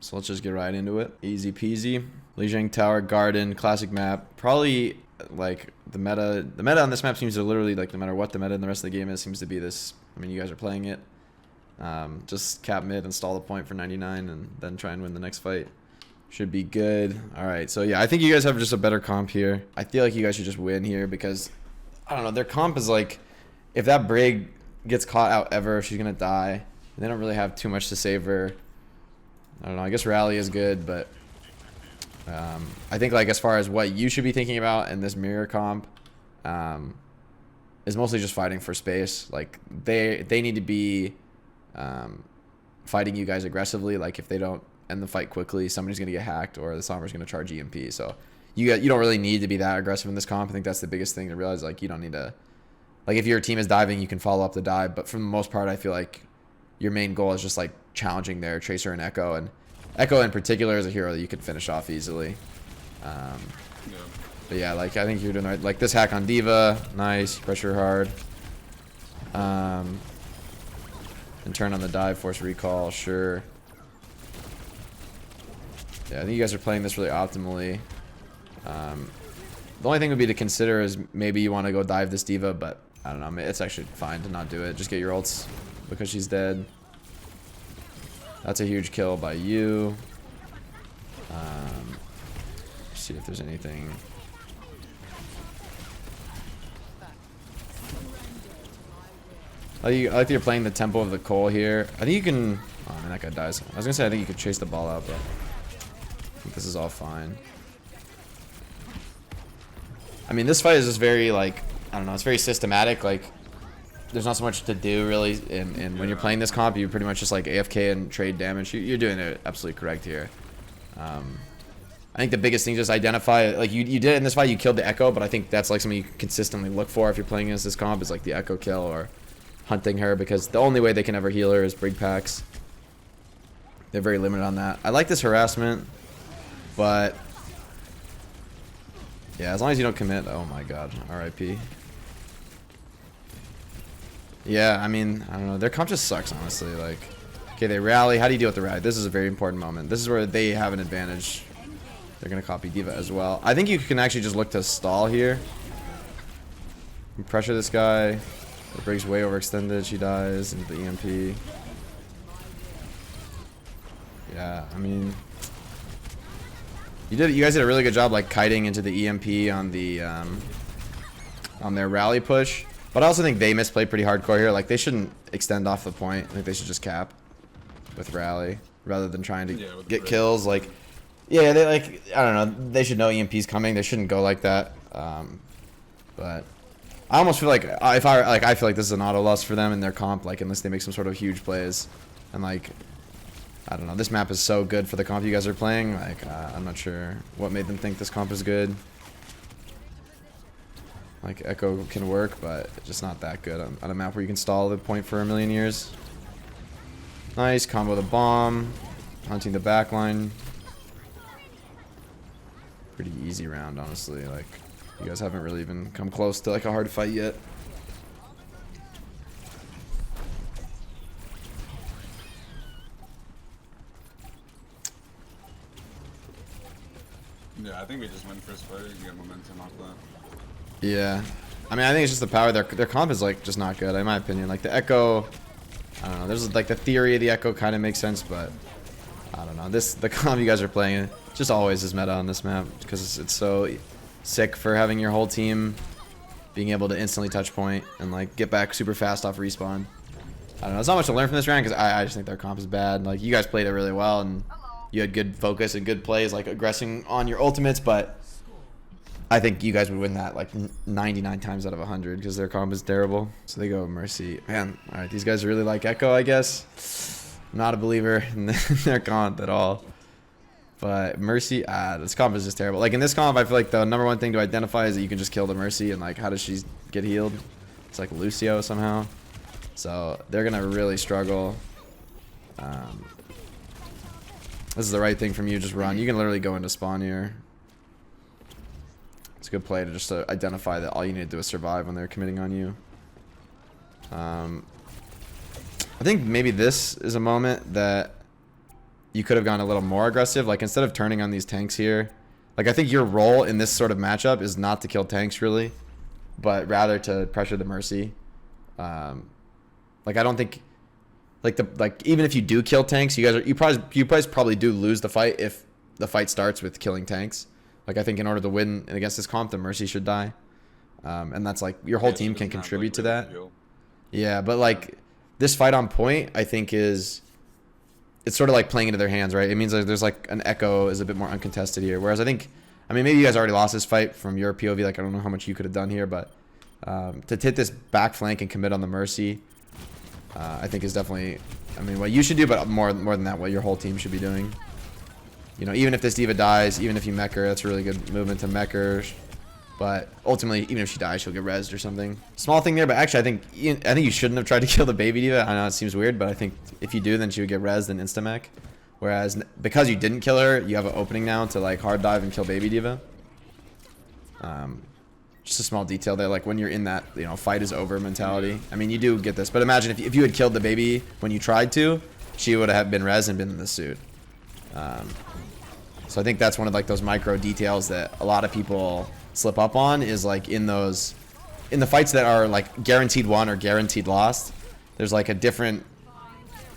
So let's just get right into it. Easy peasy. Lijiang Tower, Garden, classic map. Probably like the meta on this map seems to literally, like, no matter what the meta in the rest of the game is, seems to be this. I mean, you guys are playing it. Just cap mid, install the point for 99, and then try and win the next fight. Should be good. All right, so yeah, I think you guys have just a better comp here. I feel like you guys should just win here because, I don't know, their comp is like, if that Brig gets caught out ever, she's gonna die. They don't really have too much to save her. I don't know, I guess Rally is good, but I think, like, as far as what you should be thinking about in this mirror comp, is mostly just fighting for space. Like, they need to be fighting you guys aggressively. Like, if they don't end the fight quickly, somebody's gonna get hacked or the Somber's gonna charge EMP. So you don't really need to be that aggressive in this comp. I think that's the biggest thing to realize. Like, you don't need to, like, if your team is diving, you can follow up the dive, but for the most part, I feel like your main goal is just like challenging their Tracer and Echo, and Echo in particular is a hero that you could finish off easily. But yeah, like, I think you're doing right. Like, this hack on D.Va, nice, pressure hard. And turn on the dive, force recall, sure. Yeah, I think you guys are playing this really optimally. The only thing would be to consider is maybe you want to go dive this D.Va, but I don't know, it's actually fine to not do it. Just get your ults because she's dead. That's a huge kill by you. See if there's anything. I like that you're playing the tempo of the coal here. I think you can. Oh man, that guy dies. I was gonna say I think you could chase the ball out, but I think this is all fine. I mean, this fight is just very, like, I don't know, it's very systematic. Like, there's not so much to do really, and when you're playing this comp, you pretty much just like AFK and trade damage. You're doing it absolutely correct here. I think the biggest thing, just identify, like, you did in this fight, you killed the Echo, but I think that's like something you consistently look for if you're playing against this comp, is like the Echo kill or hunting her, because the only way they can ever heal her is Brig packs. They're very limited on that. I like this harassment, but yeah, as long as you don't commit. Oh my god, RIP. Yeah, I mean, I don't know. Their comp just sucks, honestly. Like, okay, they rally. How do you deal with the rally? This is a very important moment. This is where they have an advantage. They're going to copy D.Va as well. I think you can actually just look to stall here. Pressure this guy. The Brig's way overextended. She dies into the EMP. Yeah, I mean, you guys did a really good job, like, kiting into the EMP on the on their rally push. But I also think they misplayed pretty hardcore here. Like, they shouldn't extend off the point. I think they should just cap with rally rather than trying to get kills. Like, yeah, they, like, I don't know. They should know EMP's coming. They shouldn't go like that. But I almost feel like I feel like this is an auto loss for them in their comp. Like, unless they make some sort of huge plays, and, like, I don't know. This map is so good for the comp you guys are playing. Like, I'm not sure what made them think this comp is good. Like, Echo can work, but it's just not that good on a map where you can stall the point for a million years. Nice combo the bomb, hunting the backline. Pretty easy round, honestly. Like, you guys haven't really even come close to, like, a hard fight yet. Yeah, I think we just win first fight and get momentum off that. Yeah, I mean, I think it's just the power. Their comp is, like, just not good, in my opinion. Like, the Echo, I don't know. There's, like, the theory of the Echo kind of makes sense, but I don't know. The comp you guys are playing just always is meta on this map because it's so sick for having your whole team being able to instantly touch point and, like, get back super fast off respawn. I don't know. There's not much to learn from this round because I just think their comp is bad. Like, you guys played it really well and you had good focus and good plays, like aggressing on your ultimates, but I think you guys would win that like 99 times out of 100 because their comp is terrible. So they go Mercy. Man, all right, these guys really like Echo, I guess. I'm not a believer in their comp at all. But Mercy, this comp is just terrible. Like, in this comp, I feel like the #1 thing to identify is that you can just kill the Mercy, and, like, how does she get healed? It's like Lucio somehow. So they're going to really struggle. This is the right thing from you, just run. You can literally go into spawn here. It's a good play to just identify that all you need to do is survive when they're committing on you. I think maybe this is a moment that you could have gone a little more aggressive. Like, instead of turning on these tanks here, like, I think your role in this sort of matchup is not to kill tanks, really, but rather to pressure the Mercy. Like, I don't think, like, even if you do kill tanks, you probably do lose the fight if the fight starts with killing tanks. Like, I think in order to win against this comp, the Mercy should die. And that's, like, your whole team can contribute to that. Yeah, but, like, this fight on point, I think it's sort of like playing into their hands, right? It means like there's like an Echo is a bit more uncontested here. Whereas I mean, maybe you guys already lost this fight from your POV. Like, I don't know how much you could have done here, but to hit this back flank and commit on the Mercy, I think is definitely, I mean, what you should do, but more than that, what your whole team should be doing. You know, even if this D.Va dies, even if you mech her, that's a really good movement to mech her. But ultimately, even if she dies, she'll get rezzed or something. Small thing there, but actually, I think you shouldn't have tried to kill the baby D.Va. I know it seems weird, but I think if you do, then she would get rezzed and insta-mech. Whereas, because you didn't kill her, you have an opening now to, like, hard dive and kill baby D.Va. Just a small detail there, like, when you're in that, you know, fight is over mentality. I mean, you do get this, but imagine if you had killed the baby when you tried to, she would have been rezzed and been in the suit. So I think that's one of, like, those micro details that a lot of people slip up on, is like in the fights that are like guaranteed won or guaranteed lost, there's like a different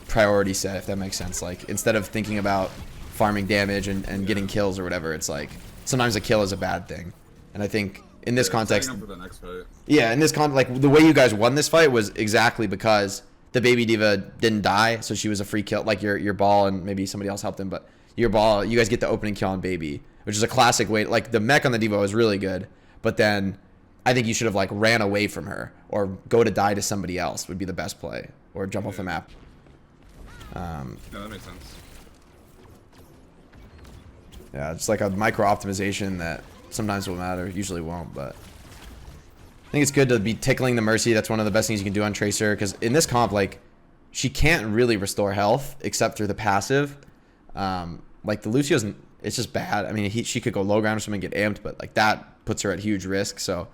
priority set, if that makes sense. Like, instead of thinking about farming damage and getting kills or whatever, it's like sometimes a kill is a bad thing. And I think in this context, for the next fight. Yeah, in this like the way you guys won this fight was exactly because the baby D.Va didn't die, so she was a free kill. Like, your ball, and maybe somebody else helped him, but your ball, you guys get the opening kill on baby, which is a classic way. Like, the mech on the D.Va was really good, but then I think you should have, like, ran away from her or go to die to somebody else would be the best play, or jump off the map. Yeah, that makes sense. Yeah, it's like a micro optimization that sometimes will matter, usually won't, but I think it's good to be tickling the Mercy. That's one of the best things you can do on Tracer, because in this comp, like, she can't really restore health except through the passive. Like, the Lucio's, it's just bad. I mean, she could go low ground or something and get amped, but, like, that puts her at huge risk. So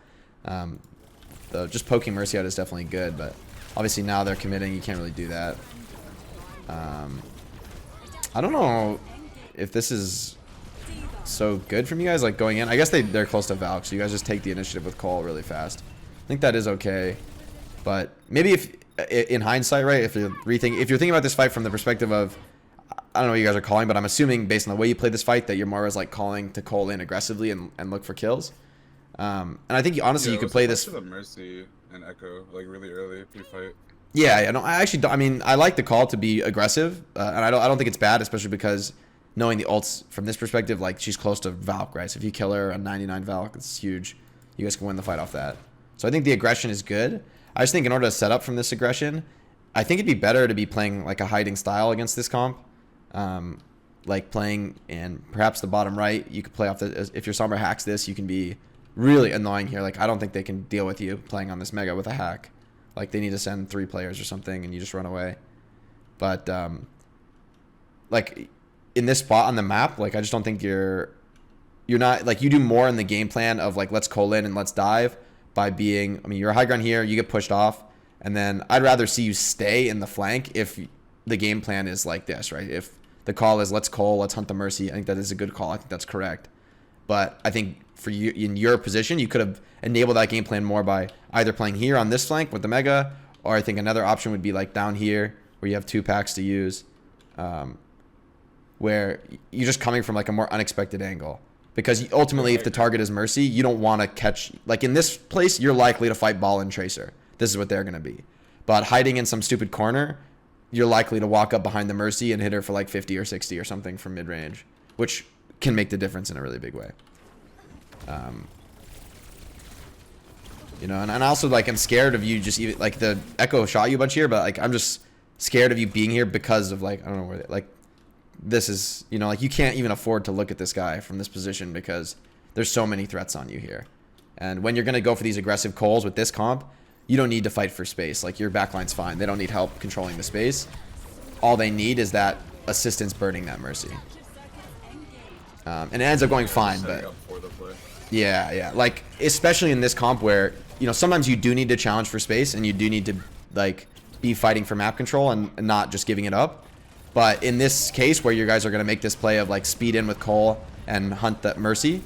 just poking Mercy out is definitely good, but obviously now they're committing, you can't really do that. I don't know if this is so good from you guys, like, going in. I guess they're close to Valk, so you guys just take the initiative with Cole really fast. I think that is okay, but maybe if in hindsight, right, if you're thinking about this fight from the perspective of, I don't know what you guys are calling, but I'm assuming based on the way you played this fight that you're more as like calling to Cole in aggressively and look for kills. And I think honestly you could play this. The Mercy and Echo like really early pre-fight. Yeah, I actually don't. I mean, I like the call to be aggressive, and I don't think it's bad, especially because knowing the ults from this perspective, like, she's close to Valk, right? So if you kill her on 99 Valk, it's huge. You guys can win the fight off that. So I think the aggression is good. I just think in order to set up from this aggression, I think it'd be better to be playing like a hiding style against this comp. Like playing in perhaps the bottom right, you could play off the, if your Sombra hacks this, you can be really annoying here. Like, I don't think they can deal with you playing on this mega with a hack. Like, they need to send 3 players or something and you just run away. But like in this spot on the map, like, I just don't think you're not, like, you do more in the game plan of like, let's call in and let's dive by being, I mean, you're a high ground here, you get pushed off, and then I'd rather see you stay in the flank if the game plan is like this, right? If the call is let's call, let's hunt the Mercy, I think that is a good call. I think that's correct. But I think for you in your position, you could have enabled that game plan more by either playing here on this flank with the mega, or I think another option would be like down here where you have 2 packs to use, where you're just coming from like a more unexpected angle. Because ultimately, if the target is Mercy, you don't want to catch, like in this place, you're likely to fight ball and Tracer. This is what they're going to be. But hiding in some stupid corner, you're likely to walk up behind the Mercy and hit her for like 50 or 60 or something from mid-range, which can make the difference in a really big way. You know, and also, like, I'm scared of you just even, like, the Echo shot you a bunch here, but, like, I'm just scared of you being here because of, like, I don't know where, like, this is, you know, like, you can't even afford to look at this guy from this position because there's so many threats on you here. And when you're going to go for these aggressive calls with this comp, you don't need to fight for space. Like, your backline's fine. They don't need help controlling the space. All they need is that assistance burning that Mercy. And it ends up going fine, but yeah, like, especially in this comp where, you know, sometimes you do need to challenge for space and you do need to, like, be fighting for map control and not just giving it up. But in this case where you guys are going to make this play of like speed in with Cole and hunt that Mercy,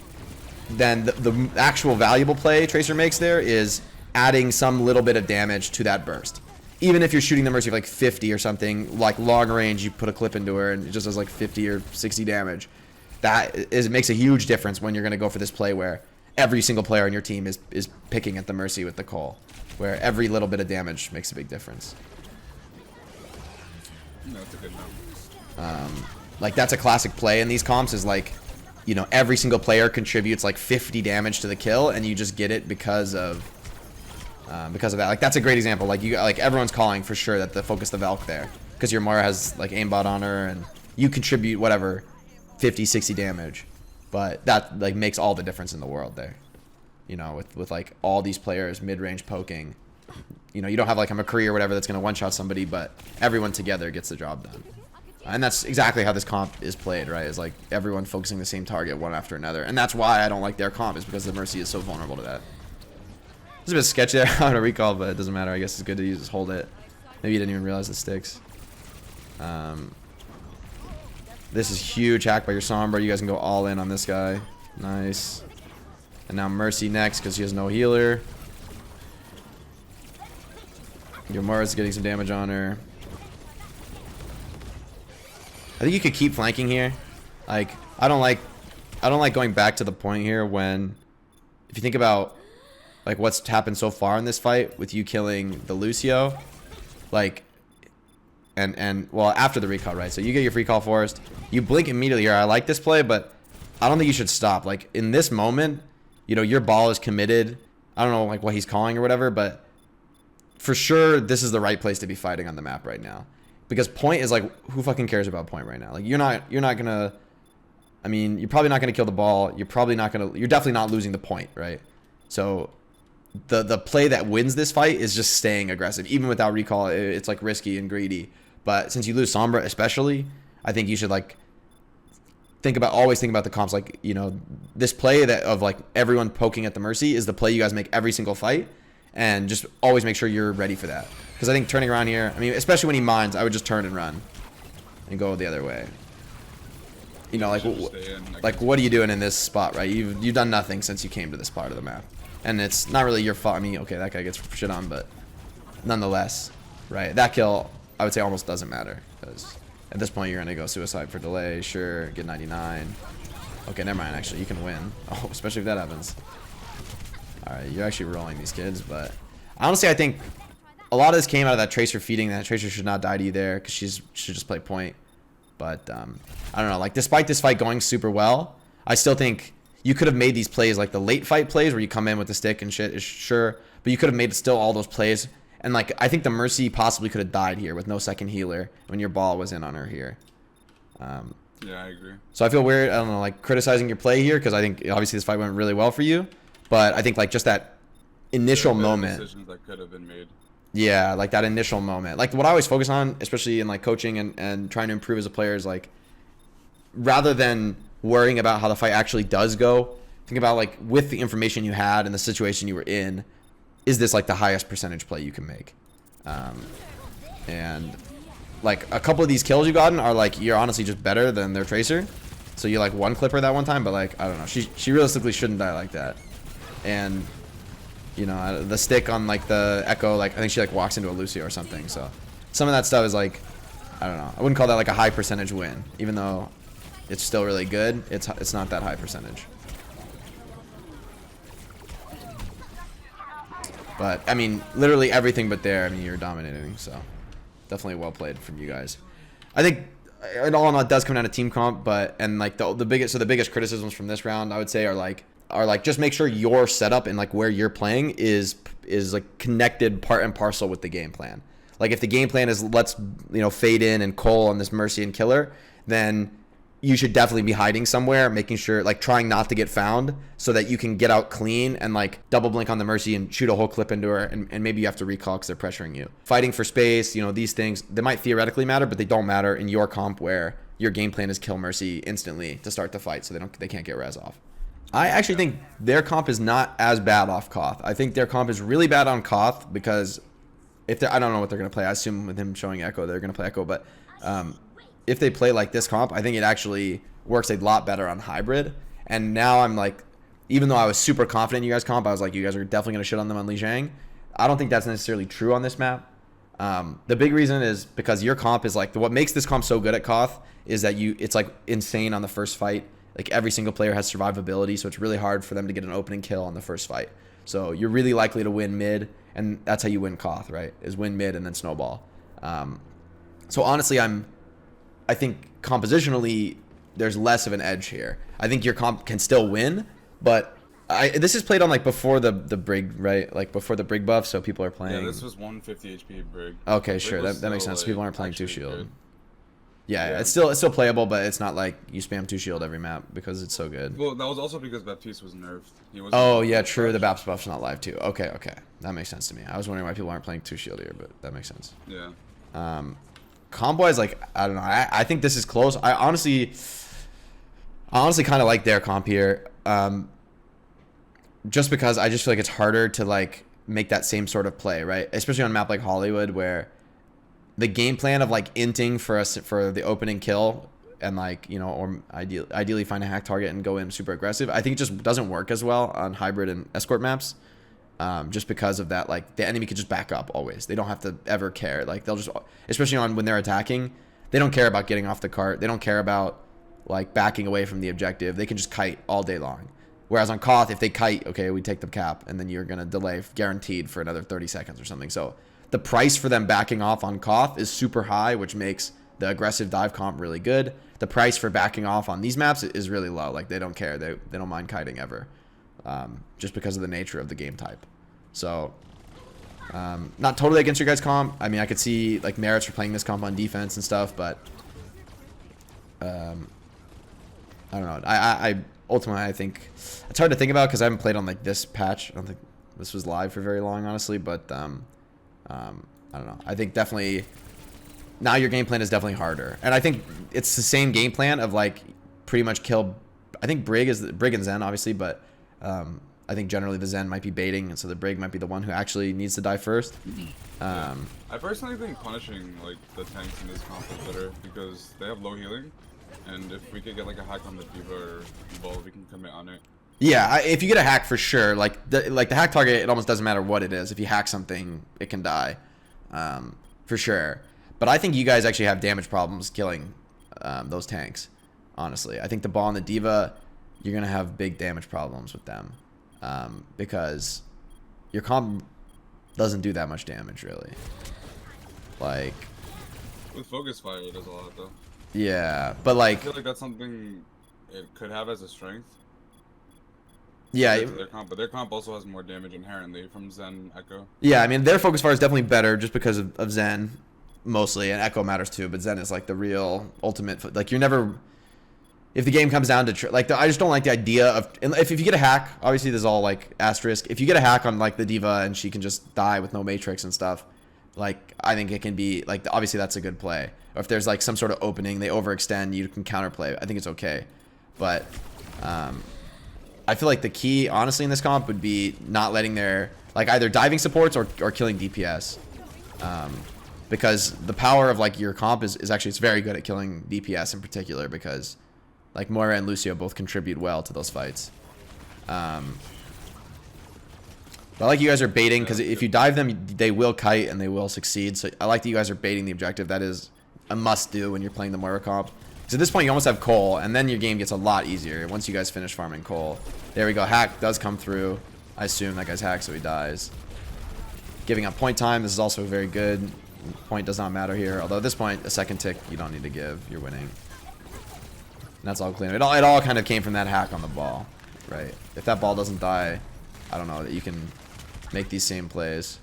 then the actual valuable play Tracer makes there is adding some little bit of damage to that burst. Even if you're shooting the Mercy like 50 or something, like long range, you put a clip into her and it just does like 50 or 60 damage. It makes a huge difference when you're going to go for this play where every single player on your team is picking at the Mercy with the Cole, where every little bit of damage makes a big difference. No, that's a good number. Like that's a classic play in these comps is like, you know, every single player contributes like 50 damage to the kill and you just get it because of that. Like that's a great example. Like everyone's calling for sure that the focus the Valk there because your Mara has like aimbot on her and you contribute whatever 50, 60 damage, but that like makes all the difference in the world there. You know, with like all these players mid-range poking, you know, you don't have like a McCree or whatever that's going to one-shot somebody, but everyone together gets the job done. And that's exactly how this comp is played, right? Is like everyone focusing the same target one after another. And that's why I don't like their comp, is because the Mercy is so vulnerable to that. It's a bit sketchy there on a recall, but it doesn't matter. I guess it's good to just hold it. Maybe you didn't even realize the sticks. This is huge hack by your Sombra. You guys can go all in on this guy. Nice. And now Mercy next because she has no healer. Your Mara's getting some damage on her. I think you could keep flanking here. Like I don't like going back to the point here when, if you think about like what's happened so far in this fight with you killing the Lucio, like and well after the recall, right? So you get your free call forest, you blink immediately here. I like this play, but I don't think you should stop. Like in this moment, you know, your ball is committed. I don't know like what he's calling or whatever, but for sure this is the right place to be fighting on the map right now. Because point is like, who fucking cares about point right now? Like you're not gonna, I mean, you're probably not gonna kill the ball. You're definitely not losing the point, right? So the play that wins this fight is just staying aggressive. Even without recall, it's like risky and greedy. But since you lose Sombra especially, I think you should like always think about the comps. Like, you know, this play that of like everyone poking at the Mercy is the play you guys make every single fight. And just always make sure you're ready for that. Because I think turning around here, I mean, especially when he mines, I would just turn and run. And go the other way. You know, like what are you doing in this spot, right? You've done nothing since you came to this part of the map. And it's not really your fault. I mean, okay, that guy gets shit on, but nonetheless, right? That kill, I would say almost doesn't matter. Because at this point, you're going to go suicide for delay. Sure, get 99. Okay, never mind, actually. You can win. Oh, especially if that happens. Alright, you're actually rolling these kids, but honestly, I think a lot of this came out of that Tracer feeding. That Tracer should not die to you there because she should just play point. But I don't know. Like, despite this fight going super well, I still think you could have made these plays, like the late fight plays where you come in with the stick and shit, is sure, but you could have made still all those plays. And like, I think the Mercy possibly could have died here with no second healer when your ball was in on her here. Yeah, I agree. So I feel weird, I don't know, like criticizing your play here because I think obviously this fight went really well for you. But I think like just that initial moment. Decisions that could have been made. Yeah, like that initial moment. Like what I always focus on, especially in like coaching and trying to improve as a player, is like rather than worrying about how the fight actually does go, think about like with the information you had and the situation you were in, is this like the highest percentage play you can make? And like a couple of these kills you've gotten are like you're honestly just better than their Tracer. So you like one clipper that one time, but like I don't know, she realistically shouldn't die like that. And you know, the stick on like the Echo, like I think she like walks into a Lucio or something. So some of that stuff is like, I don't know, I wouldn't call that like a high percentage win, even though it's still really good. It's not that high percentage. But I mean, literally everything but there, I mean, you're dominating. So definitely well played from you guys. I think in all in all, it does come down to team comp, but and like the biggest criticisms from this round, I would say, are like just make sure your setup and like where you're playing is like connected part and parcel with the game plan. Like if the game plan is let's, you know, fade in and Cole on this Mercy and killer, then you should definitely be hiding somewhere, making sure, like trying not to get found so that you can get out clean and like double blink on the Mercy and shoot a whole clip into her, and maybe you have to recall because they're pressuring you. Fighting for space, you know, these things, they might theoretically matter, but they don't matter in your comp where your game plan is kill Mercy instantly to start the fight so they can't get res off. I actually think their comp is not as bad off Koth. I think their comp is really bad on Koth because if I don't know what they're going to play. I assume with him showing Echo, they're going to play Echo, but if they play like this comp, I think it actually works a lot better on hybrid. And now I'm like, even though I was super confident in you guys comp, I was like, you guys are definitely gonna shit on them on Li Zhang. I don't think that's necessarily true on this map. The big reason is because your comp is like, what makes this comp so good at Koth is that it's like insane on the first fight. Like every single player has survivability, so it's really hard for them to get an opening kill on the first fight. So you're really likely to win mid, and that's how you win Koth, right? Is win mid and then snowball. So honestly, I think compositionally there's less of an edge here. I think your comp can still win, but this is played on like before the Brig, right? Like before the Brig buff, so people are playing. Yeah, this was 150 HP Brig. Okay, Brig sure, that makes sense. like, People aren't playing 2 shield. good. Yeah, it's still playable, but it's not like you spam 2 shield every map because it's so good. Well, that was also because Baptiste was nerfed. He was Oh yeah, true. The Baps buff's not live too. Okay, that makes sense to me. I was wondering why people aren't playing 2 shield here, but that makes sense. Yeah. Comp wise, like I don't know. I think this is close. I honestly kind of like their comp here, just because I just feel like it's harder to like make that same sort of play, right? Especially on a map like Hollywood, where the game plan of like inting for the opening kill and like, you know, or ideally find a hack target and go in super aggressive, I think it just doesn't work as well on hybrid and escort maps, just because of that. Like the enemy could just back up always. They don't have to ever care. Like they'll just, especially on when they're attacking, they don't care about getting off the cart. They don't care about like backing away from the objective. They can just kite all day long. Whereas on Koth, if they kite, okay, we take the cap, and then you're gonna delay guaranteed for another 30 seconds or something. So the price for them backing off on Koth is super high, which makes the aggressive dive comp really good. The price for backing off on these maps is really low. Like they don't care. They don't mind kiting ever, just because of the nature of the game type. So not totally against your guys' comp. I mean, I could see like merits for playing this comp on defense and stuff, but I don't know. I ultimately, I think it's hard to think about because I haven't played on like this patch. I don't think this was live for very long, honestly, but I don't know. I think definitely now your game plan is definitely harder, and I think it's the same game plan of like pretty much kill. I think Brig and Zen obviously, but I think generally the Zen might be baiting, and so the Brig might be the one who actually needs to die first. I personally think punishing like the tanks in this comp is better because they have low healing, and if we could get like a hack on the Diva or Bull, we can commit on it. Yeah, if you get a hack for sure, like the hack target, it almost doesn't matter what it is. If you hack something, it can die, for sure. But I think you guys actually have damage problems killing those tanks. Honestly, I think the Ball and the Diva, you're gonna have big damage problems with them, because your comp doesn't do that much damage really. Like with focus fire, it does a lot though. Yeah, but like I feel like that's something it could have as a strength. Yeah, but their comp also has more damage inherently from Zen Echo. Yeah, I mean their focus fire is definitely better just because of Zen, mostly, and Echo matters too. But Zen is like the real ultimate. Like you're never, if the game comes down to I just don't like the idea of if you get a hack. Obviously, there's all like asterisk. If you get a hack on like the Diva and she can just die with no matrix and stuff, like I think it can be like obviously that's a good play. Or if there's like some sort of opening, they overextend, you can counterplay. I think it's okay, but I feel like the key, honestly, in this comp would be not letting their like either diving supports or killing DPS, because the power of like your comp is actually it's very good at killing DPS in particular because like Moira and Lucio both contribute well to those fights. But I like you guys are baiting because if you dive them, they will kite and they will succeed. So I like that you guys are baiting the objective. That is a must do when you're playing the Moira comp. So at this point, you almost have coal, and then your game gets a lot easier once you guys finish farming coal. There we go. Hack does come through. I assume that guy's hacked, so he dies. Giving up point time. This is also very good. Point does not matter here. Although at this point, a second tick you don't need to give. You're winning. And that's all clean. It all kind of came from that hack on the ball, right? If that ball doesn't die, I don't know that you can make these same plays.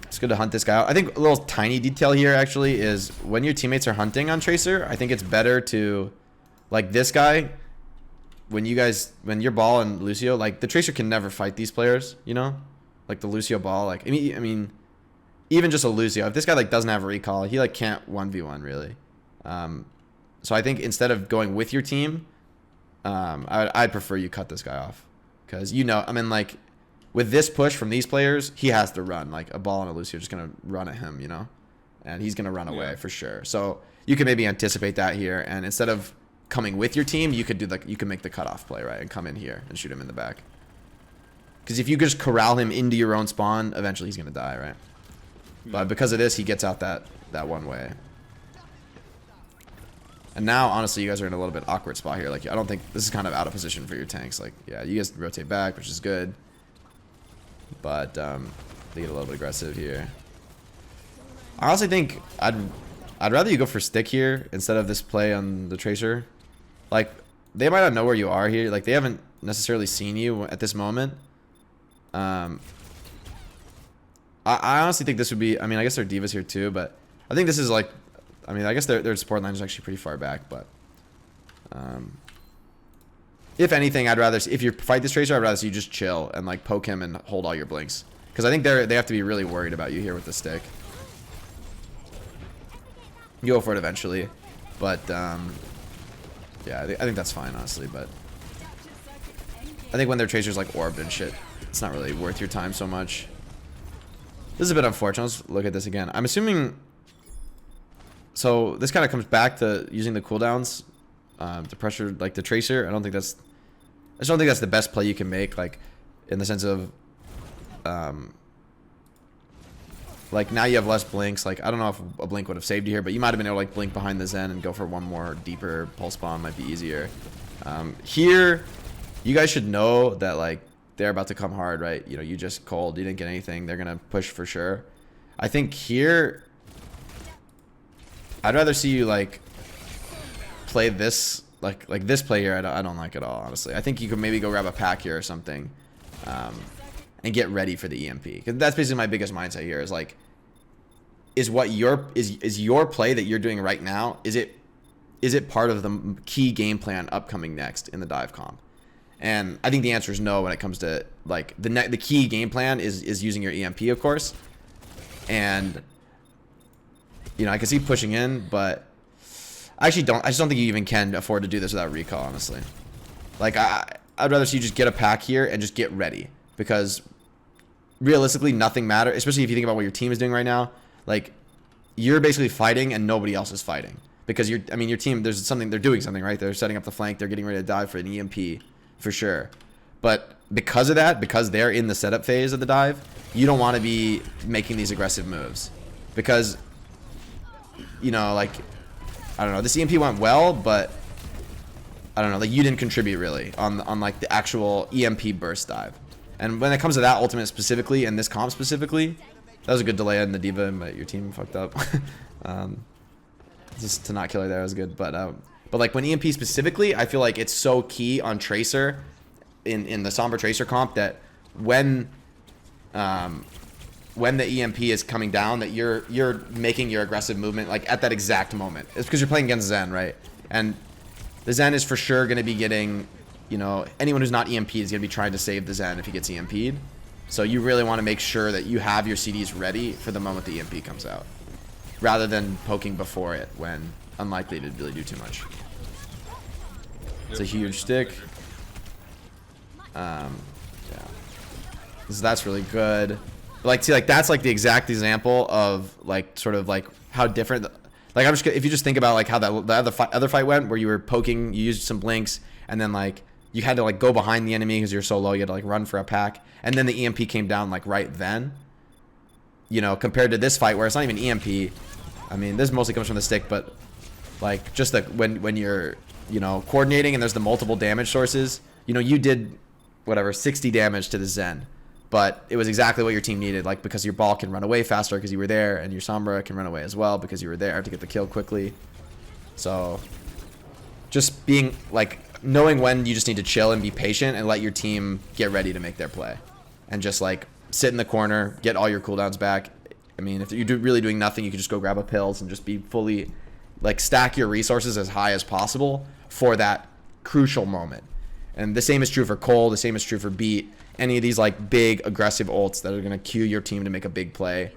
It's good to hunt this guy out. I think a little tiny detail here actually is when your teammates are hunting on Tracer, I think it's better to, like this guy, when your Ball and Lucio, like the Tracer can never fight these players, you know? Like the Lucio Ball, like, I mean, even just a Lucio, if this guy like doesn't have a recall, he like can't 1v1 really. So I think instead of going with your team, I'd prefer you cut this guy off. Because, you know, I mean, like, with this push from these players, he has to run. Like, a Ball and a Lucio are just going to run at him, you know? and he's gonna run away for sure. So you can maybe anticipate that here, and instead of coming with your team, you could make the cutoff play, right, and come in here and shoot him in the back. Because if you just corral him into your own spawn, eventually he's gonna die, right? But because of this, he gets out that one way. And now, honestly, you guys are in a little bit awkward spot here. Like, I don't think this is kind of out of position for your tanks. Like, yeah, you guys rotate back, which is good. But they get a little bit aggressive here. I honestly think I'd rather you go for stick here instead of this play on the Tracer. Like, they might not know where you are here. Like, they haven't necessarily seen you at this moment. I honestly think this would be... I mean, I guess there are divas here too, but I think this is like... I mean, I guess their support line is actually pretty far back, but... if anything, I'd rather... If you fight this Tracer, I'd rather see you just chill and, like, poke him and hold all your blinks. Because I think they have to be really worried about you here with the stick. You go for it eventually, but... yeah, I think that's fine, honestly, but... I think when their Tracer's, like, orbed and shit, it's not really worth your time so much. This is a bit unfortunate. Let's look at this again. I'm assuming... So, this kind of comes back to using the cooldowns to pressure, like, the Tracer. I just don't think that's the best play you can make, like, in the sense of... like, now you have less blinks. Like, I don't know if a blink would have saved you here, but you might have been able to, like, blink behind the Zen and go for one more deeper pulse bomb. Might be easier. Here, you guys should know that, like, they're about to come hard, right? You know, you just cold. You didn't get anything. They're going to push for sure. I think here, I'd rather see you, like, play this, like this play here. I don't like at all, honestly. I think you could maybe go grab a pack here or something. And get ready for the EMP. Because that's basically my biggest mindset here is like, is your play that you're doing right now, is it part of the key game plan upcoming next in the dive comp? And I think the answer is no when it comes to like the key game plan is using your EMP, of course. And you know, I can see pushing in, but I just don't think you even can afford to do this without recall, honestly. Like I'd rather see you just get a pack here and just get ready. Because realistically, nothing matters, especially if you think about what your team is doing right now. Like, you're basically fighting and nobody else is fighting. Because your team, they're doing something, right? They're setting up the flank, they're getting ready to dive for an EMP, for sure. But because of that, because they're in the setup phase of the dive, you don't want to be making these aggressive moves. Because, you know, like, I don't know, this EMP went well, but I don't know, like, you didn't contribute really on like the actual EMP burst dive. And when it comes to that ultimate specifically, and this comp specifically, that was a good delay in the diva, but your team fucked up. Just to not kill her there was good. But like when EMP specifically, I feel like it's so key on Tracer, in the Sombra Tracer comp, that when the EMP is coming down, that you're making your aggressive movement like at that exact moment. It's because you're playing against Zen, right? And the Zen is for sure going to be getting... You know, anyone who's not EMP'd is going to be trying to save the Zen if he gets EMP'd. So you really want to make sure that you have your CDs ready for the moment the EMP comes out. Rather than poking before it when unlikely to really do too much. It's a huge stick. Yeah. So that's really good. But like, see, like that's like the exact example of like sort of like how different... Like if you just think about like how the other fight went, where you were poking, you used some blinks, and then like... You had to like go behind the enemy because you're so low. You had to like run for a pack, and then the EMP came down like right then. You know, compared to this fight where it's not even EMP. I mean, this mostly comes from the stick, but like just like when you're, you know, coordinating and there's the multiple damage sources. You know, you did whatever 60 damage to the Zen, but it was exactly what your team needed. Like because your ball can run away faster because you were there, and your Sombra can run away as well because you were there to get the kill quickly. So just being like. Knowing when you just need to chill and be patient and let your team get ready to make their play. And just like sit in the corner, get all your cooldowns back. I mean, if you're really doing nothing, you can just go grab a pills and just be fully like stack your resources as high as possible for that crucial moment. And the same is true for Cole, the same is true for Beat. Any of these like big aggressive ults that are going to cue your team to make a big play.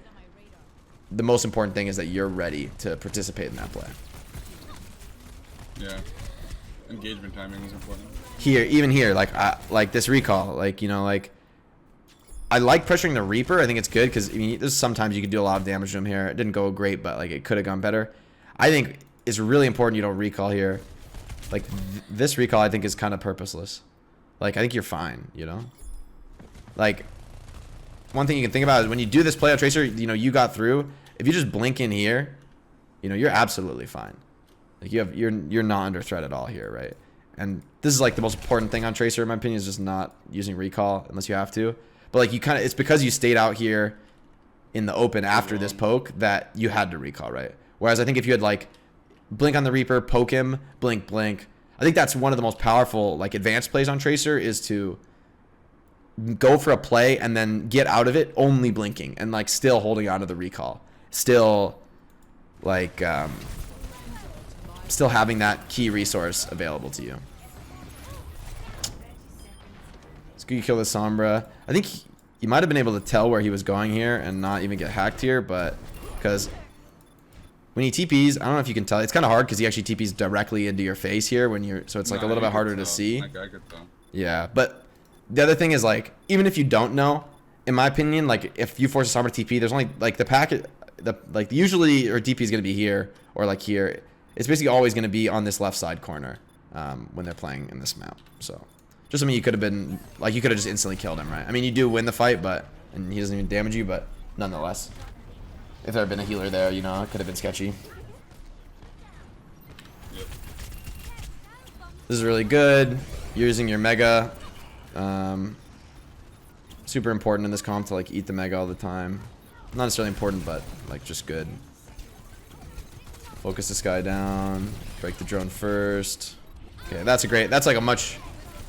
The most important thing is that you're ready to participate in that play. Yeah. Engagement timing is important. Here, even here, like this recall, like, you know, like I like pressuring the Reaper. I think it's good because I mean, there's sometimes you could do a lot of damage to him here. It didn't go great, but like it could have gone better. I think it's really important you don't recall here. Like this recall, I think is kind of purposeless. Like I think you're fine, you know. Like one thing you can think about is when you do this play on Tracer, you know, you got through. If you just blink in here, you know, you're absolutely fine. Like you're not under threat at all here, right? And this is like the most important thing on Tracer, in my opinion, is just not using recall unless you have to. But like you kind of, it's because you stayed out here in the open after this poke that you had to recall, right? Whereas I think if you had like blink on the Reaper, poke him, blink, blink. I think that's one of the most powerful like advanced plays on Tracer is to go for a play and then get out of it only blinking and like still holding on to the recall. Still like still having that key resource available to you. You kill the Sombra. I think you might have been able to tell where he was going here and not even get hacked here, but because when he TPs, I don't know if you can tell. It's kind of hard because he actually TPs directly into your face here when you're, so it's like a little bit harder to see. Like, I could tell. Yeah, but the other thing is like, even if you don't know, in my opinion, like if you force a Sombra TP, there's only like the packet, like usually or DP is going to be here or like here. It's basically always going to be on this left side corner when they're playing in this map. So. Just, I mean, you could have been, like, you could have just instantly killed him, right? I mean, you do win the fight, but, and he doesn't even damage you, but nonetheless. If there had been a healer there, you know, it could have been sketchy. Yep. This is really good. You're using your Mega. Super important in this comp to, like, eat the Mega all the time. Not necessarily important, but, like, just good. Focus this guy down. Break the drone first. Okay, that's like a much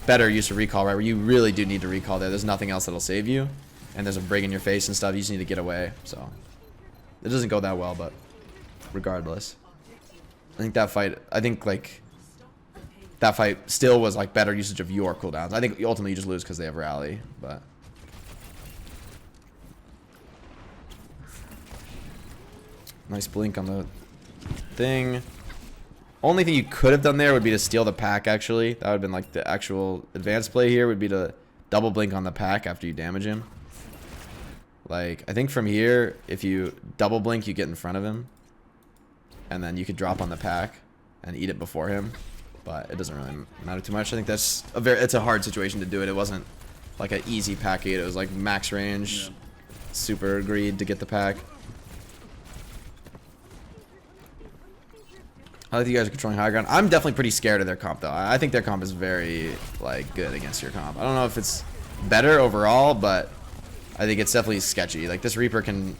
better use of recall, right? Where you really do need to recall there. There's nothing else that'll save you. And there's a brig in your face and stuff. You just need to get away. So it doesn't go that well, but regardless. I think that fight, that fight still was like better usage of your cooldowns. I think ultimately you just lose because they have rally, but nice blink on the thing. Only thing you could have done there would be to steal the pack, actually. That would have been like the actual advanced play here would be to double blink on the pack after you damage him. Like, I think from here, if you double blink, you get in front of him. And then you could drop on the pack and eat it before him. But it doesn't really matter too much. I think that's it's a hard situation to do it. It wasn't like an easy pack 8. It was like max range. Yeah. Super greed to get the pack. I like you guys are controlling high ground. I'm definitely pretty scared of their comp, though. I think their comp is very, like, good against your comp. I don't know if it's better overall, but I think it's definitely sketchy. Like, this Reaper can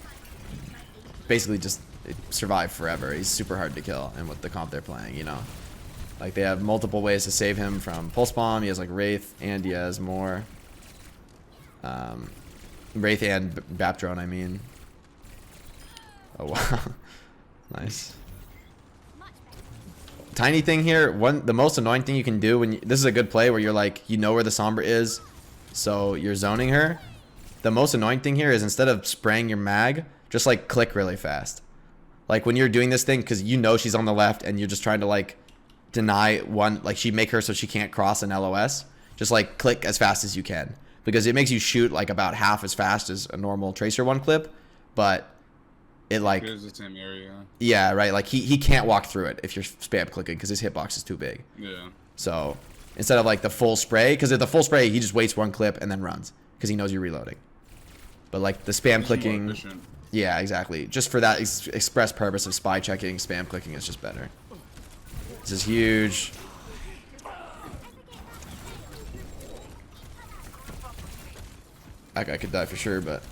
basically just survive forever. He's super hard to kill and with the comp they're playing, you know? Like, they have multiple ways to save him from Pulse Bomb. He has, like, Wraith, and he has more. Wraith and Bap Drone, I mean. Oh, wow. Nice. Tiny thing here, the most annoying thing you can do when this is a good play where you're like, you know where the Sombra is, so you're zoning her. The most annoying thing here is instead of spraying your mag, just like click really fast. Like when you're doing this thing, because you know she's on the left and you're just trying to like deny one, like she make her so she can't cross an LOS. Just like click as fast as you can, because it makes you shoot like about half as fast as a normal Tracer 1 clip, but it like the same area. Yeah, right. Like he can't walk through it if you're spam clicking because his hitbox is too big. Yeah. So instead of like the full spray, because at the full spray he just waits 1 clip and then runs because he knows you're reloading. But like the spam clicking, yeah, exactly. Just for that express purpose of spy checking, spam clicking is just better. This is huge. That guy could die for sure, but.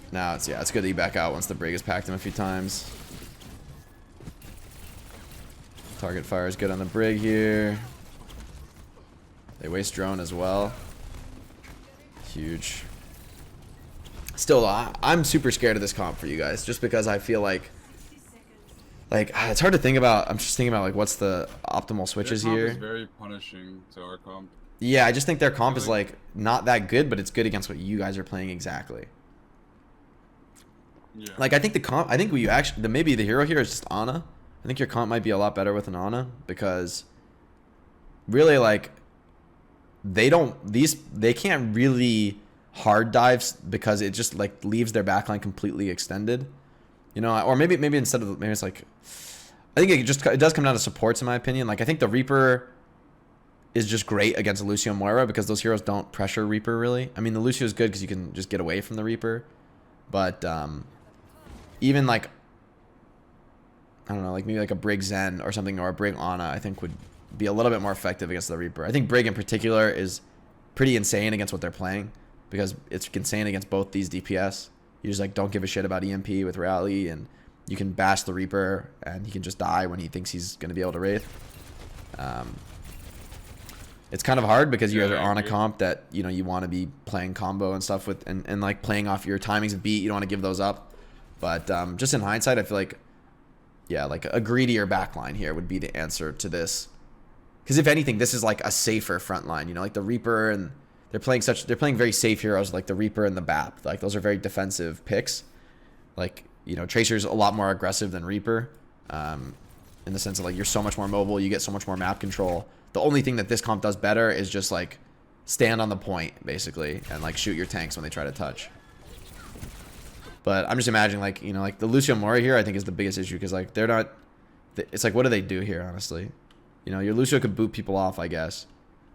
Now it's it's good that you back out once the brig has packed him a few times. Target fire is good on the brig here. They waste drone as well. Huge. Still, I'm super scared of this comp for you guys, just because I feel like it's hard to think about. I'm just thinking about like what's the optimal switches their comp here. Is very punishing to our comp. Yeah, I just think their comp is like not that good, but it's good against what you guys are playing exactly. Yeah. Like I think the comp, I think what you actually, maybe the hero here is just Ana. I think your comp might be a lot better with an Ana because really like they can't really hard dives because it just like leaves their backline completely extended. You know, or maybe instead of maybe it's like, I think it does come down to supports in my opinion. Like I think the Reaper is just great against Lucio Moira because those heroes don't pressure Reaper really. I mean the Lucio is good because you can just get away from the Reaper, but even like I don't know, like maybe like a Brig Zen or something or a Brig Ana I think would be a little bit more effective against the Reaper. I think Brig in particular is pretty insane against what they're playing because it's insane against both these DPS. You just like don't give a shit about EMP with Rally, and you can bash the Reaper and he can just die when he thinks he's going to be able to Wraith. It's kind of hard because you guys are on a comp that, you know, you want to be playing combo and stuff with, and like playing off your timings of beat. You don't want to give those up. But just in hindsight, I feel like, yeah, like a greedier backline here would be the answer to this. Because if anything, this is like a safer front line, you know, like the Reaper, and they're playing very safe heroes like the Reaper and the BAP. Like those are very defensive picks. Like, you know, Tracer's a lot more aggressive than Reaper, in the sense of like you're so much more mobile, you get so much more map control. The only thing that this comp does better is just like stand on the point basically and like shoot your tanks when they try to touch. But I'm just imagining like, you know, like the Lucio Moira here I think is the biggest issue because like they're not, it's like what do they do here honestly? You know, your Lucio could boot people off I guess,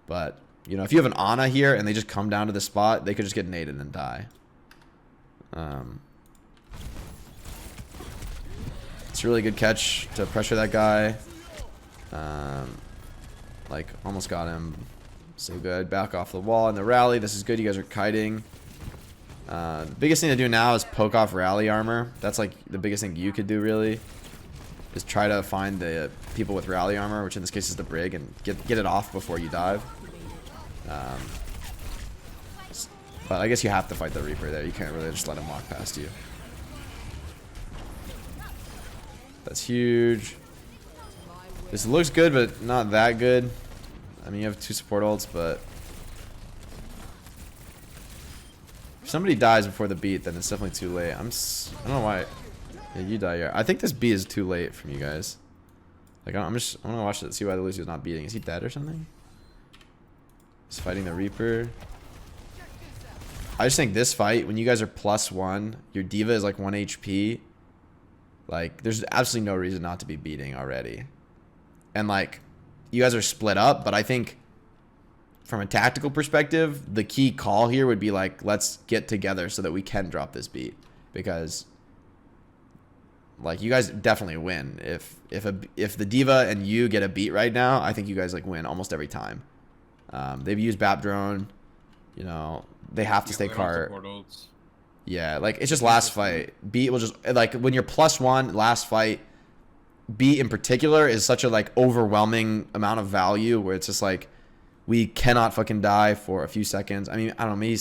but you know, if you have an Ana here and they just come down to the spot, they could just get naded and die. It's a really good catch to pressure that guy. Like almost got him. So good. Back off the wall in the Rally. This is good. You guys are kiting. The biggest thing to do now is poke off Rally armor. That's like the biggest thing you could do really. Is try to find the people with Rally armor, which in this case is the Brig, and get it off before you dive. But I guess you have to fight the Reaper there. You can't really just let him walk past you. That's huge. This looks good, but not that good. I mean, you have 2 support ults, but if somebody dies before the beat, then it's definitely too late. I don't know why. Yeah, you die here. I think this beat is too late from you guys. Like, I'm gonna watch it, see why the Lucio's not beating. Is he dead or something? He's fighting the Reaper. I just think this fight, when you guys are +1, your D.Va is like 1 HP. Like, there's absolutely no reason not to be beating already. And like, you guys are split up, but I think from a tactical perspective, the key call here would be like, let's get together so that we can drop this beat. Because like, you guys definitely win. If the D.Va and you get a beat right now, I think you guys like win almost every time. They've used BAP drone, you know, they have to stay cart. Yeah, like it's just last fight. Beat will just like when you're +1 last fight. Beat in particular is such a like overwhelming amount of value where it's just like we cannot fucking die for a few seconds. I mean, I don't know, maybe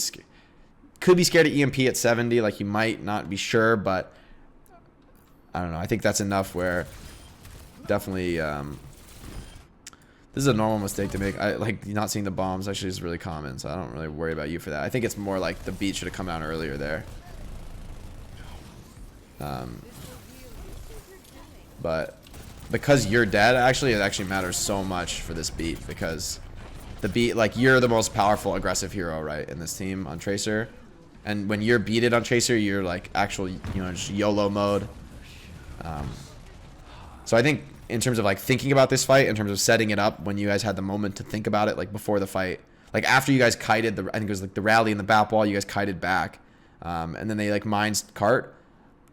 could be scared of EMP at 70, like you might not be sure, but I don't know. I think that's enough where definitely this is a normal mistake to make. I like not seeing the bombs actually is really common, so I don't really worry about you for that. I think it's more like the beat should have come down earlier there. But because you're dead, actually, it actually matters so much for this beat because the beat, like you're the most powerful aggressive hero, right, in this team on Tracer, and when you're beated on Tracer, you're like actual, you know, just YOLO mode. So I think in terms of like thinking about this fight, in terms of setting it up, when you guys had the moment to think about it, like before the fight, like after you guys kited the, I think it was like the Rally and the BAP wall, you guys kited back, and then they like mines cart.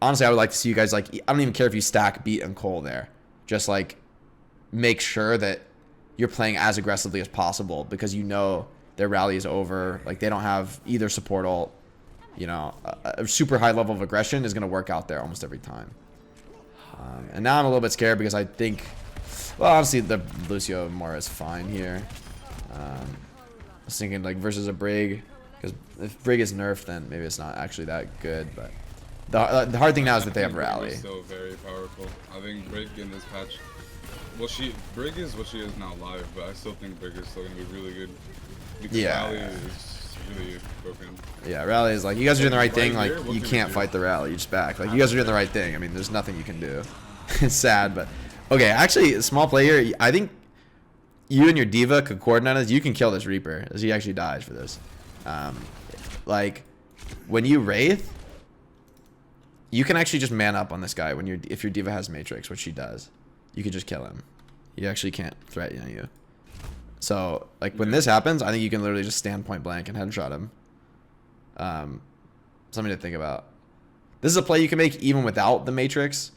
Honestly, I would like to see you guys, like, I don't even care if you stack beat and Cole there. Just, like, make sure that you're playing as aggressively as possible because you know their Rally is over. Like, they don't have either support ult. You know, a super high level of aggression is going to work out there almost every time. And now I'm a little bit scared because I think, well, honestly, the Lucio Moira is fine here. I was thinking, like, versus a Brig. Because if Brig is nerfed, then maybe it's not actually that good, but the hard thing now is that they have Rally. Brig is still very powerful. I think Brig in this patch, well, Brig is what she is now live, but I still think Brig is still gonna be really good because Rally is really broken. Yeah, Rally is like, you guys are doing the right thing. Like, you can't fight the Rally. You just back. Like, you guys are doing the right thing. I mean, there's nothing you can do. It's sad, but okay. Actually, a small play here. I think you and your D.Va could coordinate this. You can kill this Reaper as he actually dies for this. like when you Wraith, you can actually just man up on this guy if your D.Va has Matrix, which she does. You can just kill him. He actually can't threaten you. So like when this happens, I think you can literally just stand point blank and headshot him. Something to think about. This is a play you can make even without the Matrix,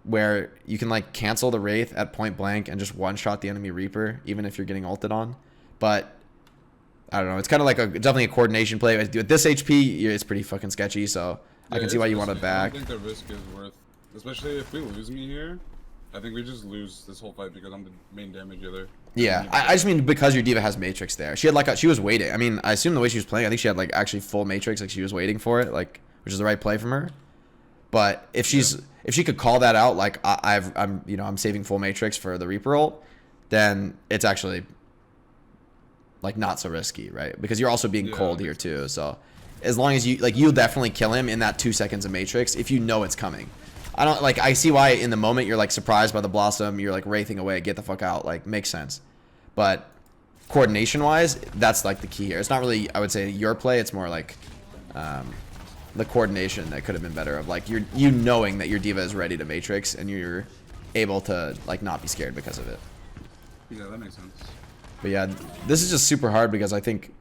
where you can like cancel the Wraith at point blank and just one shot the enemy Reaper, even if you're getting ulted on. But I don't know. It's kind of like definitely a coordination play. With this HP, it's pretty fucking sketchy. So yeah, I can see why you want it back. I think the risk is worth, especially if we lose me here. I think we just lose this whole fight because I'm the main damage dealer. Yeah, I just mean because your D.Va has Matrix there. She had like she was waiting. I mean, I assume the way she was playing, I think she had like actually full Matrix, like she was waiting for it, like which is the right play from her. But if if she could call that out, like I'm saving full Matrix for the Reaper ult, then it's actually like not so risky, right? Because you're also being cold here too. So as long as you'll definitely kill him in that 2 seconds of Matrix if you know it's coming. I see why in the moment you're like surprised by the Blossom, you're like wraithing away, get the fuck out, like makes sense. But coordination wise, that's like the key here. It's not really, I would say, your play, it's more like the coordination that could have been better of like you knowing that your D.Va is ready to Matrix and you're able to like not be scared because of it. Yeah, that makes sense. But yeah, this is just super hard because I think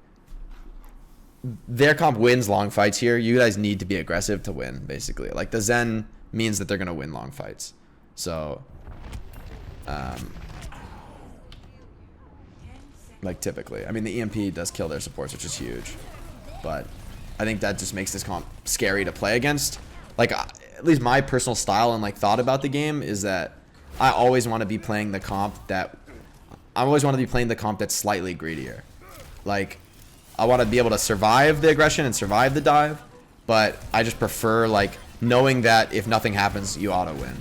their comp wins long fights here. You guys need to be aggressive to win, basically. Like the Zen means that they're gonna win long fights. So like typically, I mean the EMP does kill their supports, which is huge, but I think that just makes this comp scary to play against. Like at least my personal style and like thought about the game is that I always want to be playing the comp that's slightly greedier. Like I want to be able to survive the aggression and survive the dive, but I just prefer like knowing that if nothing happens, you auto win.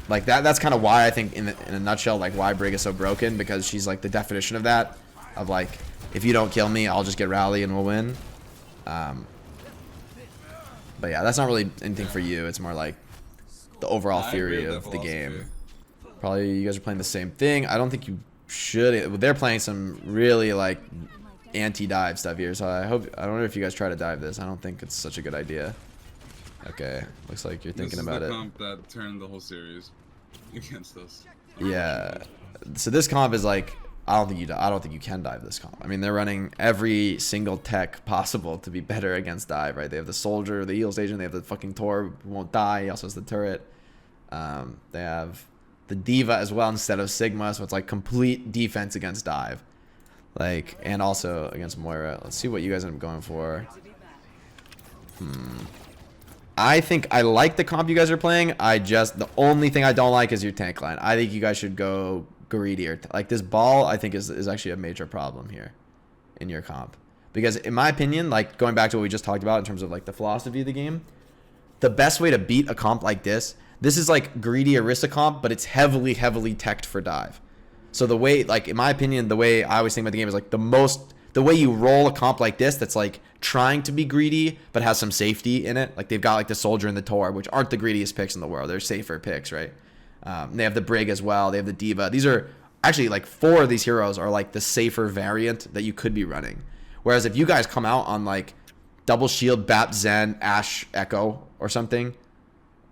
Like that's kind of why I think in a nutshell, like why Brig is so broken, because she's like the definition of that, of like, if you don't kill me, I'll just get rally and we'll win. But yeah, that's not really anything for you. It's more like the overall theory of the game. Probably you guys are playing the same thing. I don't think you should. They're playing some really like anti-dive stuff here, so I don't know if you guys try to dive this. I don't think it's such a good idea. Okay, looks like you're thinking about it. This is the comp that turned the whole series against us. Yeah, so this comp is like I don't think you can dive this comp. I mean, they're running every single tech possible to be better against dive, right? They have the soldier, the heal station, they have the fucking Tor who won't die. He also has the turret. They have the D.Va as well instead of Sigma, so it's like complete defense against dive. Like, and also against Moira. Let's see what you guys end up going for. I think I like the comp you guys are playing. The only thing I don't like is your tank line. I think you guys should go greedier. Like this ball, I think is actually a major problem here in your comp. Because in my opinion, like going back to what we just talked about in terms of like the philosophy of the game, the best way to beat a comp like this is like greedy Orisa comp, but it's heavily teched for dive. So the way, like in my opinion, the way I always think about the game is like the way you roll a comp like this that's like trying to be greedy but has some safety in it. Like they've got like the soldier and the Tor, which aren't the greediest picks in the world. They're safer picks, right? They have the Brig as well. They have the D.Va. These are actually like 4 of these heroes are like the safer variant that you could be running. Whereas if you guys come out on like double shield, Bap, Zen, Ashe, Echo or something,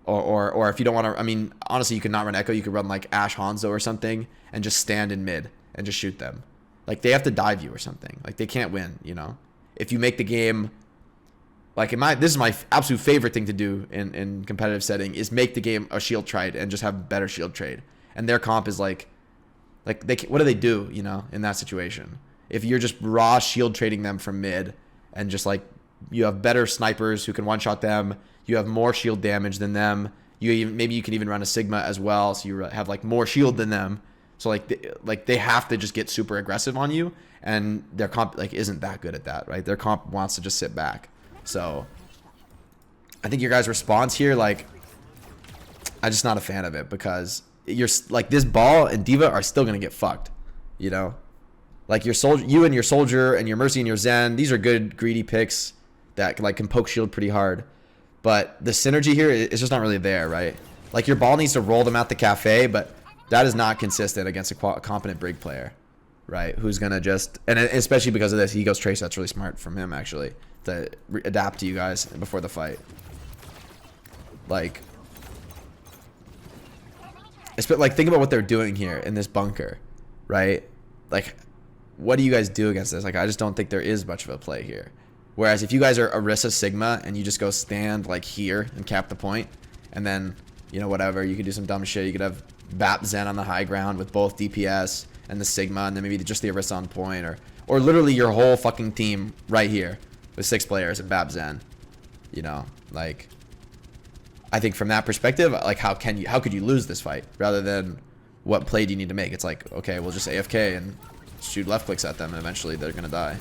or if you don't want to, I mean, honestly, you could not run Echo. You could run like Ashe, Hanzo or something and just stand in mid and just shoot them. Like they have to dive you or something. Like they can't win, you know. If you make the game, like this is my absolute favorite thing to do in competitive setting is make the game a shield trade and just have better shield trade. And their comp is like what do they do, you know, in that situation? If you're just raw shield trading them from mid and just like you have better snipers who can one shot them, you have more shield damage than them. Maybe you can even run a Sigma as well, so you have like more shield than them. So like they have to just get super aggressive on you, and their comp like isn't that good at that, right? Their comp wants to just sit back. So I think your guys' response here, like, I'm just not a fan of it because you're like this ball and D.Va are still gonna get fucked, you know. Like you and your soldier and your Mercy and your Zen, these are good greedy picks that like can poke shield pretty hard, but the synergy here is just not really there, right? Like your ball needs to roll them out the cafe, but that is not consistent against a competent Brig player. right? Who's gonna just, and especially because of this, he goes Trace. That's really smart from him actually to adapt to you guys before the fight. Like, think about what they're doing here in this bunker, right? Like, what do you guys do against this? Like, I just don't think there is much of a play here. Whereas if you guys are Orisa Sigma and you just go stand like here and cap the point, and then, you know, whatever, you could do some dumb shit. You could have Bap Zen on the high ground with both DPS and the Sigma, and then maybe just the Orisa on point, or literally your whole fucking team right here with 6 players and Bap Zen. You know, like, I think from that perspective, like, how could you lose this fight rather than what play do you need to make? It's like, okay, we'll just AFK and shoot left clicks at them, and eventually they're gonna die.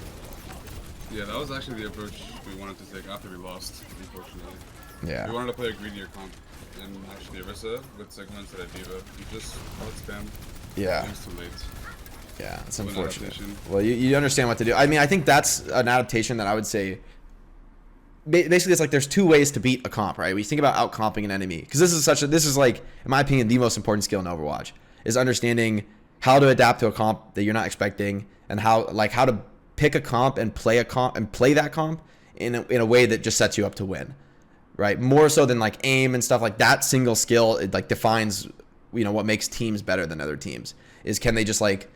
Yeah, that was actually the approach we wanted to take after we lost, unfortunately. Yeah. We wanted to play a greedier comp, and actually Orisa with Sigma instead of Diva. You just out spam. Yeah. It was too late. Yeah, it's unfortunate. Well, you understand what to do. I mean, I think that's an adaptation that I would say. Basically, it's like there's 2 ways to beat a comp, right? We think about out-comping an enemy, because this is like, in my opinion, the most important skill in Overwatch is understanding how to adapt to a comp that you're not expecting, and how to pick a comp and play that comp in a way that just sets you up to win, right? More so than like aim and stuff like that. Single skill, it like defines, you know, what makes teams better than other teams. Is can they just like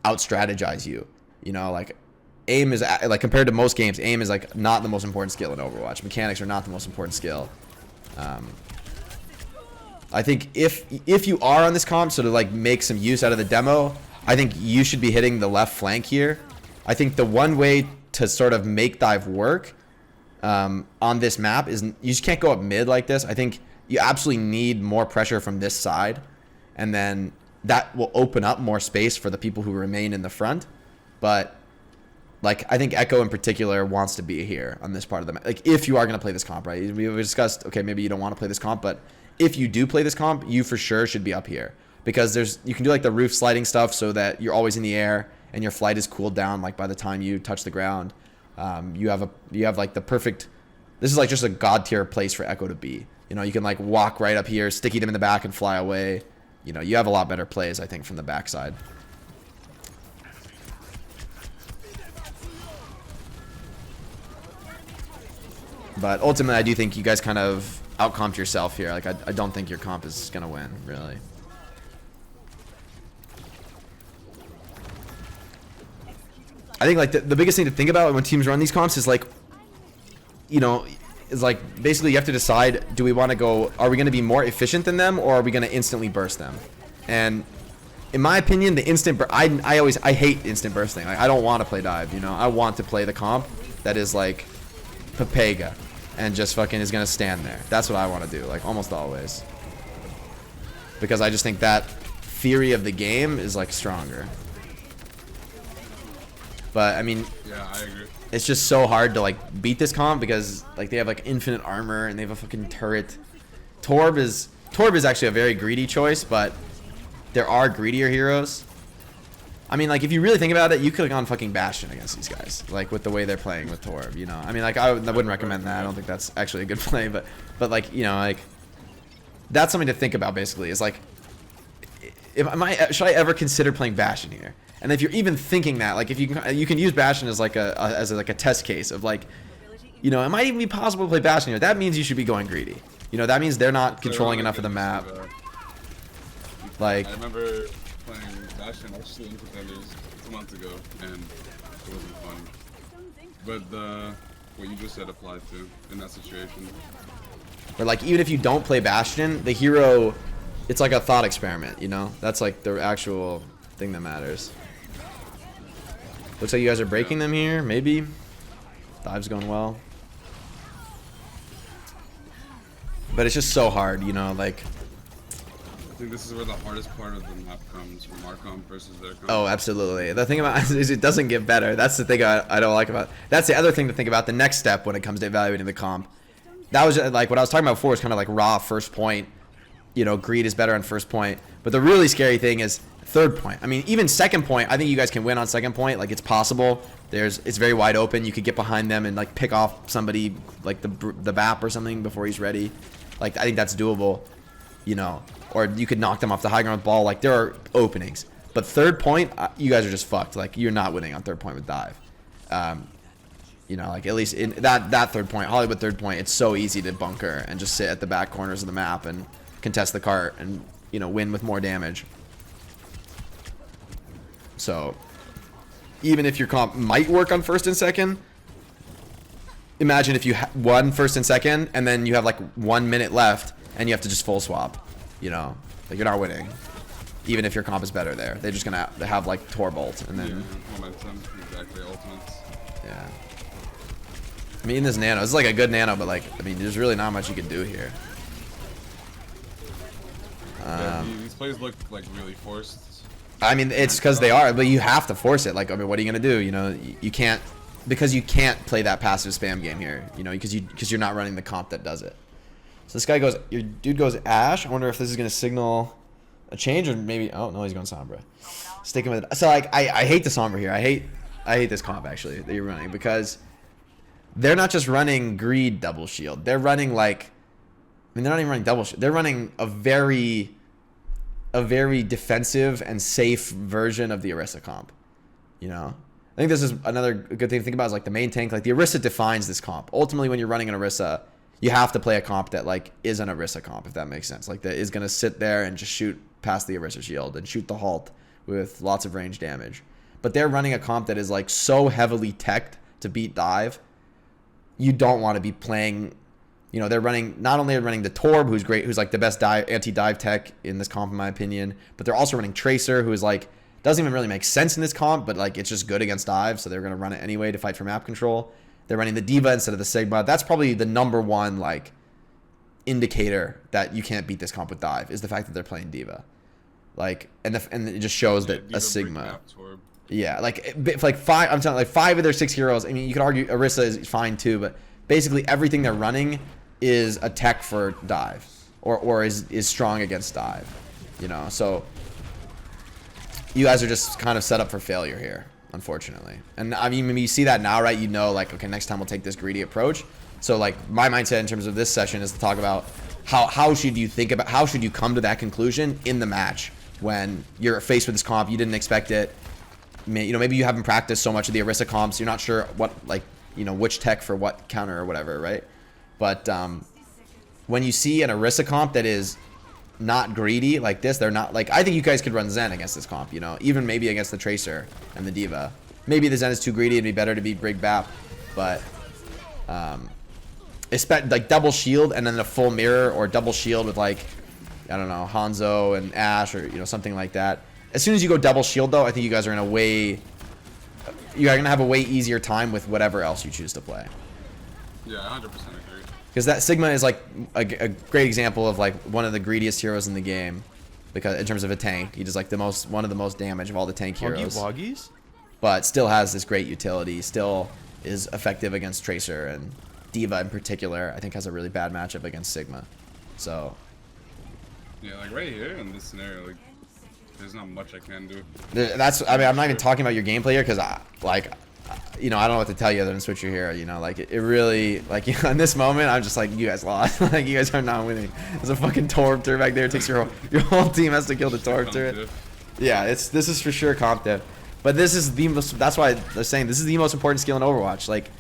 out strategize you? You know, like aim is like, compared to most games, aim is like not the most important skill in Overwatch. Mechanics are not the most important skill. I think if you are on this comp, so to like make some use out of the demo, I think you should be hitting the left flank here. I think the one way to sort of make dive work on this map is you just can't go up mid like this. I think you absolutely need more pressure from this side, and then that will open up more space for the people who remain in the front. But like, I think Echo in particular wants to be here on this part of the map. Like, if you are going to play this comp, right? We discussed, okay, maybe you don't want to play this comp, but if you do play this comp, you for sure should be up here, because you can do like the roof sliding stuff so that you're always in the air and your flight is cooled down like by the time you touch the ground. You have like the perfect, this is like just a god tier place for Echo to be. You know, you can like walk right up here, sticky them in the back and fly away. You know, you have a lot better plays, I think, from the backside. But ultimately, I do think you guys kind of out-comped yourself here. Like, I don't think your comp is going to win, really. I think, like, the biggest thing to think about when teams run these comps is, like, you know, is, like, basically you have to decide, do we want to go, are we going to be more efficient than them, or are we going to instantly burst them? And in my opinion, the instant burst, I hate instant bursting. Like, I don't want to play dive, you know? I want to play the comp that is, like, Pepega and just fucking is going to stand there. That's what I want to do, like, almost always. Because I just think that theory of the game is, like, stronger. But, I mean, yeah, I agree. It's just so hard to, like, beat this comp because, like, they have, like, infinite armor and they have a fucking turret. Torb is actually a very greedy choice, but there are greedier heroes. I mean, like, if you really think about it, you could have gone fucking Bastion against these guys, like, with the way they're playing with Torb, you know? I mean, like, I wouldn't recommend that. I don't think that's actually a good play, but like, you know, like, that's something to think about, basically, is, like, should I ever consider playing Bastion here? And if you're even thinking that, like, if you can use Bastion as like a test case of, like, you know, it might even be possible to play Bastion here. That means you should be going greedy. You know, that means they're not controlling enough of the map. Like, I remember playing Bastion actually in Contenders 2 months ago, and it wasn't fun. But what you just said applied to in that situation. or like, even if you don't play Bastion, the hero, it's like a thought experiment, you know? That's like the actual thing that matters. Looks like you guys are breaking them here, maybe. Dive's going well. But it's just so hard, you know, like... I think this is where the hardest part of the map comes, from our comp versus their comp. Oh, absolutely. The thing about it is it doesn't get better. That's the thing I don't like about... That's the other thing to think about, the next step when it comes to evaluating the comp. That was, like, what I was talking about before was kind of like raw first point. You know, greed is better on first point. But the really scary thing is third point. I mean, even second point, I think you guys can win on second point. Like, it's possible. It's very wide open. You could get behind them and, like, pick off somebody, like the BAP or something before he's ready. Like, I think that's doable, you know. Or you could knock them off the high ground ball. Like, there are openings. But third point, you guys are just fucked. Like, you're not winning on third point with dive. You know, like, at least in that third point, Hollywood third point, it's so easy to bunker and just sit at the back corners of the map and contest the cart and, you know, win with more damage. So, even if your comp might work on first and second, imagine if you won first and second, and then you have like 1 minute left, and you have to just full swap. You know, like, you're not winning. Even if your comp is better there, they're just gonna have like Torbolt, and then momentum, exactly, ultimates. Yeah. I mean, this nano, this is like a good nano, but like, I mean, there's really not much you can do here. Yeah, these plays look like really forced. I mean, it's because they are, but you have to force it. Like, I mean, what are you gonna do? You know, you can't, because you can't play that passive spam game here. You know, because you're not running the comp that does it. So this guy goes, your dude goes Ash. I wonder if this is gonna signal a change, or maybe, oh no, he's going Sombra. Sticking with it. So like, I hate the Sombra here. I hate this comp actually that you're running, because they're not just running greed double shield. They're running like, I mean, they're not even running double shield. They're running a very defensive and safe version of the Orisa comp. You know, I think this is another good thing to think about, is like the main tank. Like, the Orisa defines this comp. Ultimately, when you're running an Orisa, you have to play a comp that like is an Orisa comp, if that makes sense. Like, that is gonna sit there and just shoot past the Orisa shield and shoot the halt with lots of range damage. But they're running a comp that is like so heavily teched to beat dive. You don't want to be playing, you know, they're running, not only are running the Torb, who's great, who's like the best anti-dive tech in this comp in my opinion, but they're also running Tracer, who is like, doesn't even really make sense in this comp, but like, it's just good against dive, so they're going to run it anyway to fight for map control. They're running the D.Va instead of the Sigma. That's probably the #1 like indicator that you can't beat this comp with dive, is the fact that they're playing D.Va. Like, and it just shows that a Sigma. Yeah, like I'm telling, like 5 of their 6 heroes. I mean, you could argue Orisa is fine too, but basically everything they're running is a tech for dive, or is strong against dive. You know, so you guys are just kind of set up for failure here, unfortunately. And I mean, when you see that now, right? You know, like, okay, next time we'll take this greedy approach. So like, my mindset in terms of this session is to talk about how should you think about, how should you come to that conclusion in the match when you're faced with this comp, you didn't expect it. You know, maybe you haven't practiced so much of the Orisa comps, you're not sure what, like, you know, which tech for what counter or whatever, right? But when you see an Orisa comp that is not greedy like this, they're not, like, I think you guys could run Zen against this comp, you know, even maybe against the Tracer and the D.Va. Maybe the Zen is too greedy, it'd be better to beat Brig Bap, but like double shield and then a full mirror, or double shield with like, I don't know, Hanzo and Ash, or, you know, something like that. As soon as you go double shield, though, I think you guys are in a way, you are gonna have a way easier time with whatever else you choose to play. Yeah, 100% agree. Because that Sigma is like a great example of like one of the greediest heroes in the game, because in terms of a tank, he does like one of the most damage of all the tank heroes. Woggies? But still has this great utility. Still is effective against Tracer, and D.Va in particular, I think, has a really bad matchup against Sigma. So yeah, like right here in this scenario, like, there's not much I can do. That's, I mean, I'm not even talking about your gameplay here, because you know, I don't know what to tell you other than switch your hero. You know, like, it really, like, you know, in this moment, I'm just like, you guys lost. Like, you guys are not winning. There's a fucking Torb turret back there. It takes your whole team has to kill the Torb turret. Yeah, this is for sure comp diff. But this is the most, that's why they're saying this is the most important skill in Overwatch. Like,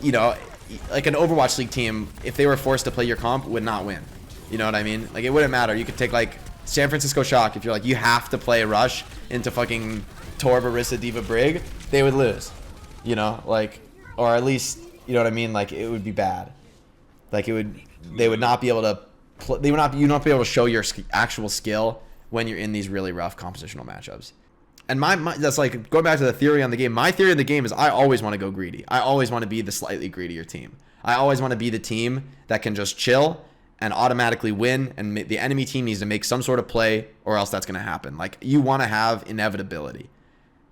you know, like an Overwatch League team, if they were forced to play your comp, would not win. You know what I mean? Like, it wouldn't matter. You could take like San Francisco Shock, if you're like, you have to play Rush into fucking Torb, Orisa, D.Va, Brig, they would lose. You know, like, or at least, you know what I mean? Like, it would be bad. Like, they would not be able to, you'd not be able to show your actual skill when you're in these really rough compositional matchups. And that's like, going back to the theory on the game, my theory on the game is I always want to go greedy. I always want to be the slightly greedier team. I always want to be the team that can just chill and automatically win, and the enemy team needs to make some sort of play, or else that's going to happen. Like, you want to have inevitability.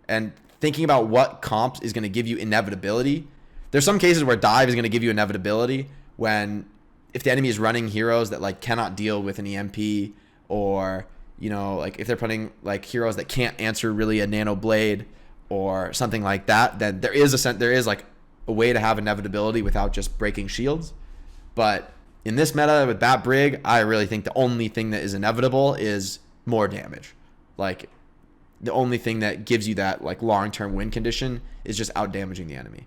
And thinking about what comps is going to give you inevitability, there's some cases where dive is going to give you inevitability if the enemy is running heroes that like cannot deal with an EMP, or, you know, like if they're putting like heroes that can't answer really a nano blade or something like that, then there is like a way to have inevitability without just breaking shields. But in this meta with Bat Brig, I really think the only thing that is inevitable is more damage. Like, the only thing that gives you that like long-term win condition is just out damaging the enemy.